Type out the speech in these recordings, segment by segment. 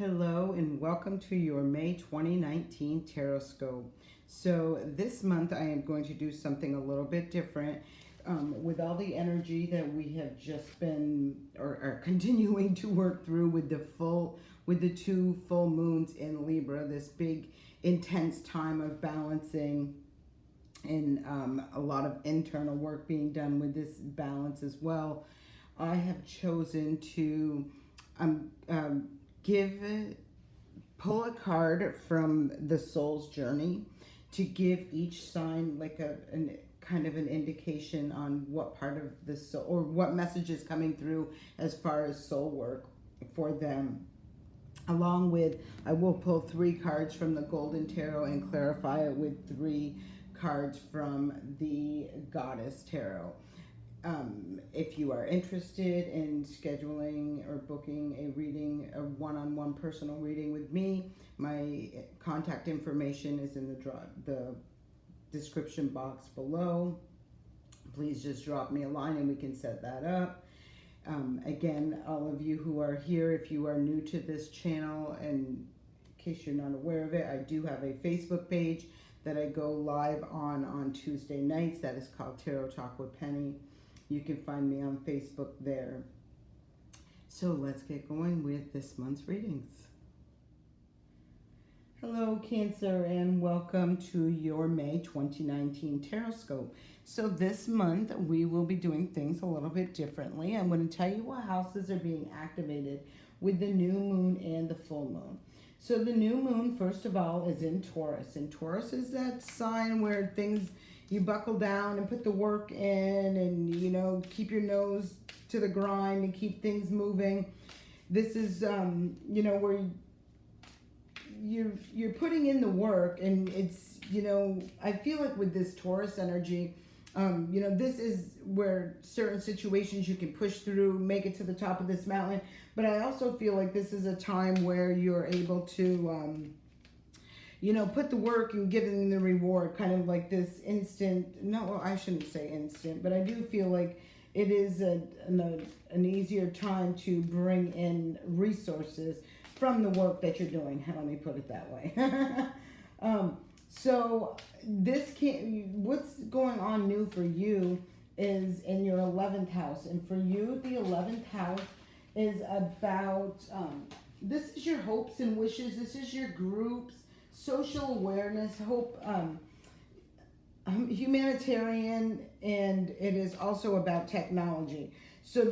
Hello and welcome to your May 2019 Taroscope. So this month I am going to do something a little bit different. With all the energy that we have just been or are continuing to work through with the two full moons in Libra, this big intense time of balancing and a lot of internal work being done with this balance as well. I have chosen to give pull a card from the soul's journey to give each sign like an kind of an indication on what part of the soul or what message is coming through as far as soul work for them. Along with, I will pull 3 cards from the Golden Tarot and clarify it with 3 cards from the Goddess Tarot. If you are interested in scheduling or booking a reading, a one-on-one personal reading with me, my contact information is in the description box below. Please just drop me a line and we can set that up. Again, all of you who are here, if you are new to this channel, and in case you're not aware of it, I do have a Facebook page that I go live on Tuesday nights. That is called Tarot Talk with Penny. You can find me on Facebook there. So let's get going with this month's readings. Hello, Cancer, and welcome to your May 2019 Taroscope. So this month we will be doing things a little bit differently. I'm going to tell you what houses are being activated with the new moon and the full moon. So the new moon, first of all, is in Taurus. And Taurus is that sign where you buckle down and put the work in and, keep your nose to the grind and keep things moving. This is, where you're putting in the work, and it's, I feel like with this Taurus energy, this is where certain situations you can push through, make it to the top of this mountain. But I also feel like this is a time where you're able to, put the work and getting the reward, kind of like this instant, I shouldn't say instant, but I do feel like it is an easier time to bring in resources from the work that you're doing. Let me put it that way. So what's going on new for you is in your 11th house. And for you, the 11th house is about, this is your hopes and wishes. This is your groups, social awareness, hope, humanitarian, and it is also about technology. So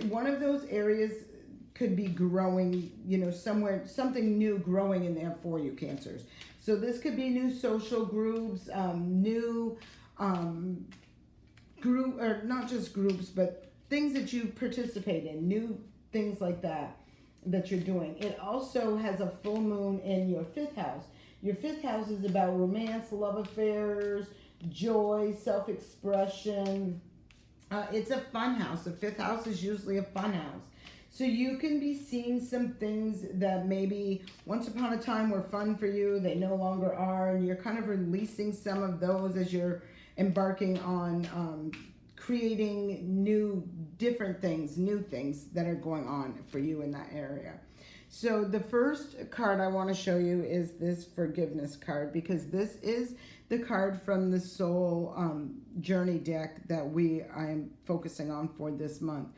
one of those areas could be growing, somewhere, something new growing in there for you, Cancers. So this could be new social groups, new group, or not just groups, but things that you participate in, new things like that you're doing. It also has a full moon in your 5th house. Your 5th house is about romance, love affairs, joy, self-expression. It's a fun house. The 5th house is usually a fun house. So you can be seeing some things that maybe once upon a time were fun for you, they no longer are, and you're kind of releasing some of those as you're embarking on creating different things, new things that are going on for you in that area. So the first card I want to show you is this forgiveness card, because this is the card from the soul journey deck that I am focusing on for this month.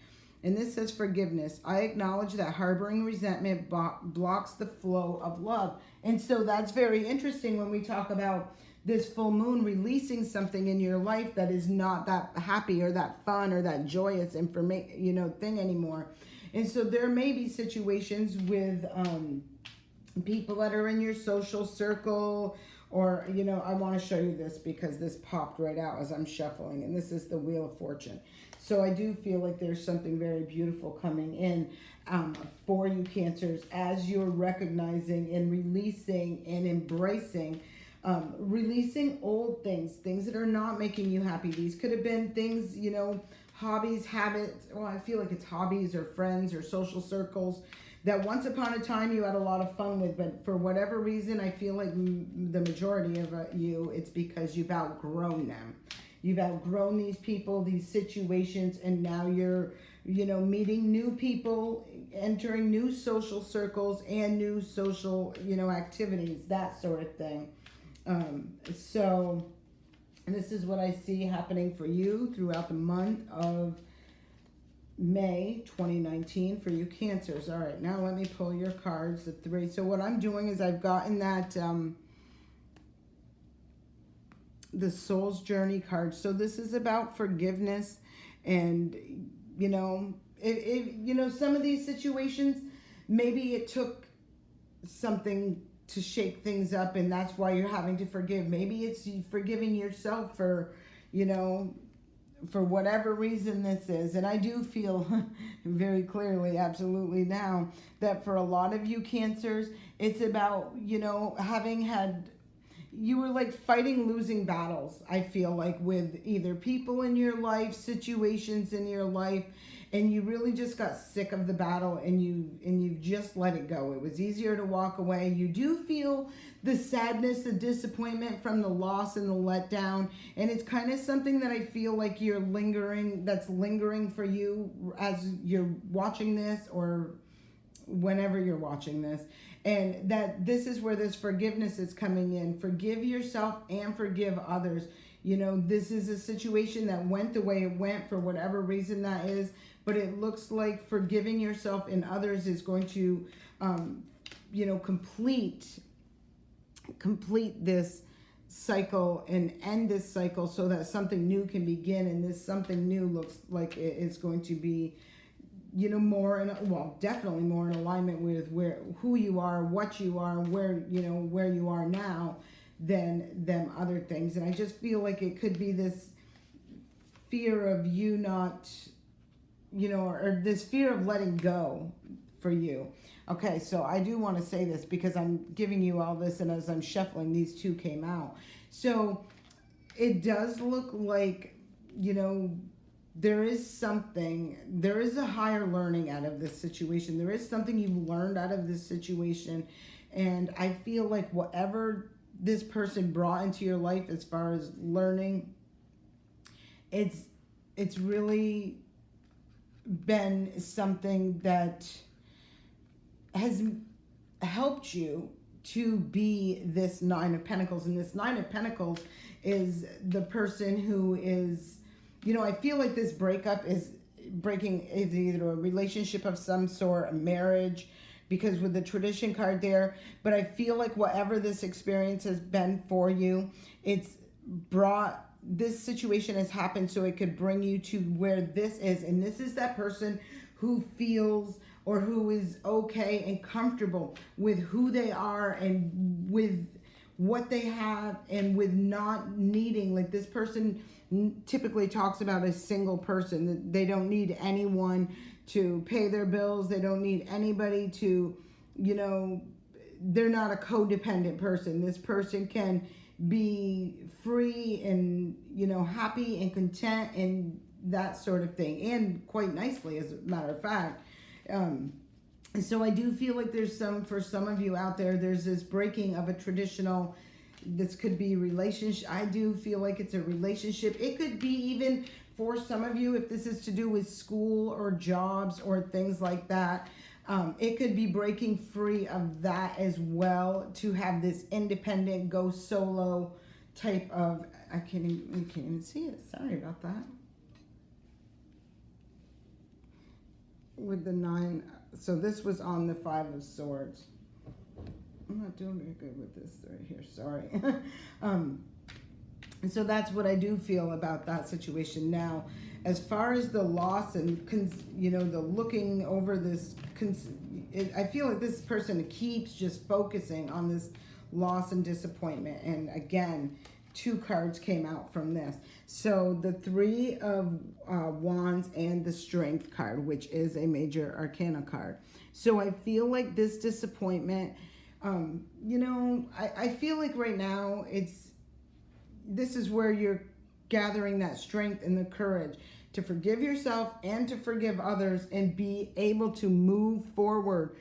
And this says forgiveness. I acknowledge that harboring resentment blocks the flow of love. And so that's very interesting when we talk about this full moon releasing something in your life that is not that happy or that fun or that joyous thing anymore. And so there may be situations with people that are in your social circle, or, I want to show you this because this popped right out as I'm shuffling, and this is the Wheel of Fortune. So I do feel like there's something very beautiful coming in for you, Cancers, as you're recognizing and releasing and embracing, releasing old things that are not making you happy. These could have been things, hobbies, habits. Well, I feel like it's hobbies or friends or social circles that once upon a time you had a lot of fun with, but for whatever reason, I feel like the majority of you, it's because you've outgrown them. You've outgrown these people, these situations, and now you're meeting new people, entering new social circles and new social, activities, that sort of thing. So this is what I see happening for you throughout the month of May 2019 for you Cancers. All right, now let me pull your cards, the three. So what I'm doing is I've gotten that the Soul's Journey card. So this is about forgiveness, and some of these situations, maybe it took something to shake things up, and that's why you're having to forgive. Maybe it's forgiving yourself for whatever reason this is. And I do feel very clearly, absolutely now, that for a lot of you Cancers, it's about, you were like fighting losing battles, I feel like, with either people in your life, situations in your life, and you really just got sick of the battle, and you just let it go. It was easier to walk away. You do feel the sadness, the disappointment from the loss and the letdown, and it's kind of something that I feel like that's lingering for you as you're watching this, or whenever you're watching this. And that this is where this forgiveness is coming in. Forgive yourself and forgive others. This is a situation that went the way it went for whatever reason that is, but it looks like forgiving yourself and others is going to, complete this cycle and end this cycle so that something new can begin. And this something new looks like it's going to be, definitely more in alignment with who you are, what you are, where you are now than them other things. And I just feel like it could be this fear of you not, or this fear of letting go for you. Okay, so I do want to say this because I'm giving you all this, and as I'm shuffling, these two came out. So it does look like, there is a higher learning out of this situation. There is something you've learned out of this situation. And I feel like whatever this person brought into your life as far as learning, it's really been something that has helped you to be this Nine of Pentacles. And this Nine of Pentacles is the person who is, I feel like this breakup is either a relationship of some sort, a marriage, because with the Tradition card there, but I feel like whatever this experience has been for you, this situation has happened so it could bring you to where this is. And this is that person who feels, or who is okay and comfortable with who they are and with what they have, and with not needing, like this person typically talks about a single person. They don't need anyone to pay their bills. They don't need anybody to, they're not a codependent person. This person can be free and, happy and content and that sort of thing, and quite nicely, as a matter of fact. So I do feel like for some of you out there, there's this breaking of a traditional, this could be relationship. I do feel like it's a relationship. It could be even for some of you, if this is to do with school or jobs or things like that, it could be breaking free of that as well, to have this independent, go solo type of, you can't even see it. Sorry about that. With the 9, so this was on the 5 of Swords. I'm not doing very good with this right here, sorry. And so that's what I do feel about that situation. Now, as far as the loss and, the looking over this, I feel like this person keeps just focusing on this loss and disappointment. And again, 2 cards came out from this. So the 3 of Wands and the Strength card, which is a major arcana card. So I feel like this disappointment, I feel like right now this is where you're gathering that strength and the courage to forgive yourself and to forgive others and be able to move forward,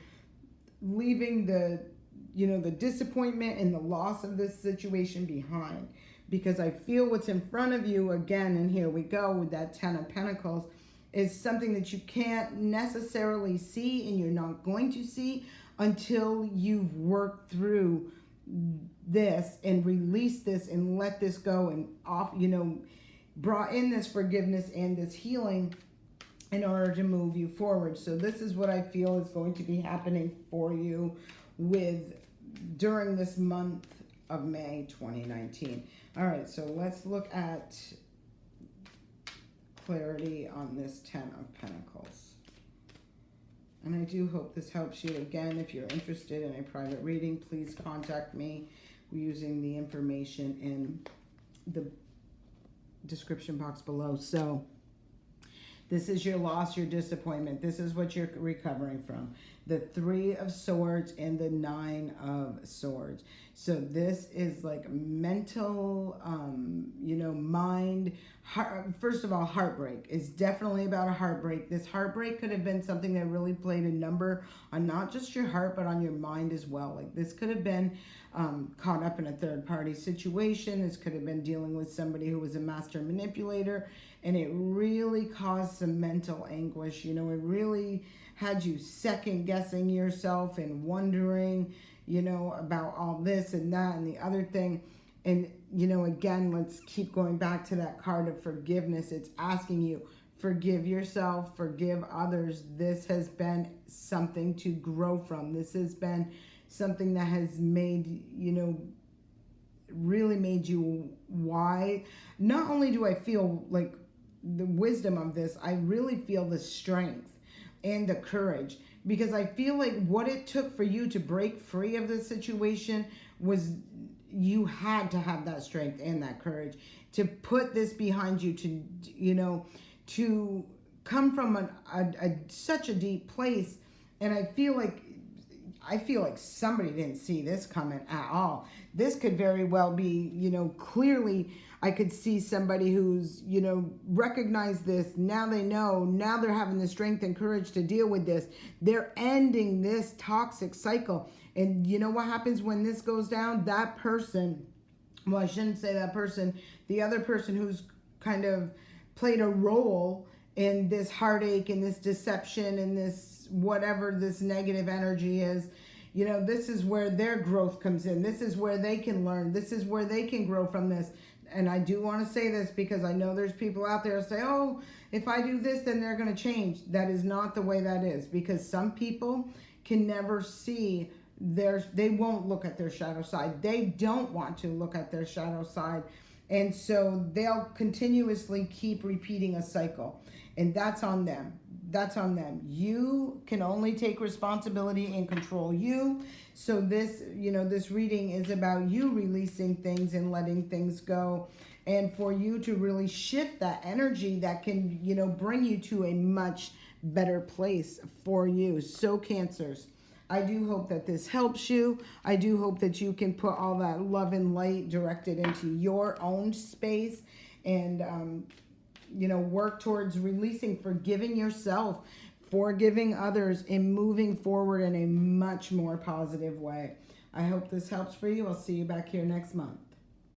leaving the disappointment and the loss of this situation behind. Because I feel what's in front of you, again, and here we go with that 10 of Pentacles, is something that you can't necessarily see, and you're not going to see until you've worked through this and released this and let this go and off, brought in this forgiveness and this healing in order to move you forward. So this is what I feel is going to be happening for you during this month of May 2019. All right, so let's look at clarity on this 10 of Pentacles. And I do hope this helps you. Again, if you're interested in a private reading, please contact me using the information in the description box below. So this is your loss, your disappointment. This is what you're recovering from. The 3 of Swords and the 9 of Swords. So this is like mental, mind. First of all, heartbreak. It's definitely about a heartbreak. This heartbreak could have been something that really played a number on not just your heart, but on your mind as well. Like this could have been caught up in a third-party situation. This could have been dealing with somebody who was a master manipulator, and it really caused some mental anguish. It really had you second guessing yourself and wondering, about all this and that and the other thing. And, again, let's keep going back to that card of forgiveness. It's asking you, forgive yourself, forgive others. This has been something to grow from. This has been something that has made, really made you wise. Not only do I feel like the wisdom of this, I really feel the strength and the courage, because I feel like what it took for you to break free of this situation was you had to have that strength and that courage to put this behind you, to come from such a deep place. And I feel like somebody didn't see this coming at all. This could very well be, clearly I could see somebody who's, recognized this. Now they know. Now they're having the strength and courage to deal with this. They're ending this toxic cycle. And you know what happens when this goes down? That person, well, I shouldn't say that person, the other person who's kind of played a role in this heartache and this deception and this whatever this negative energy is, this is where their growth comes in. This is where they can learn. This is where they can grow from this. And I do want to say this because I know there's people out there who say, oh, if I do this, then they're going to change. That is not the way that is, because some people can never see they won't look at their shadow side. They don't want to look at their shadow side. And so they'll continuously keep repeating a cycle. And that's on them. That's on them. You can only take responsibility and control you. So this, this reading is about you releasing things and letting things go. And for you to really shift that energy that can, bring you to a much better place for you. So Cancers, I do hope that this helps you. I do hope that you can put all that love and light directed into your own space and, work towards releasing, forgiving yourself, forgiving others, and moving forward in a much more positive way. I hope this helps for you. I'll see you back here next month.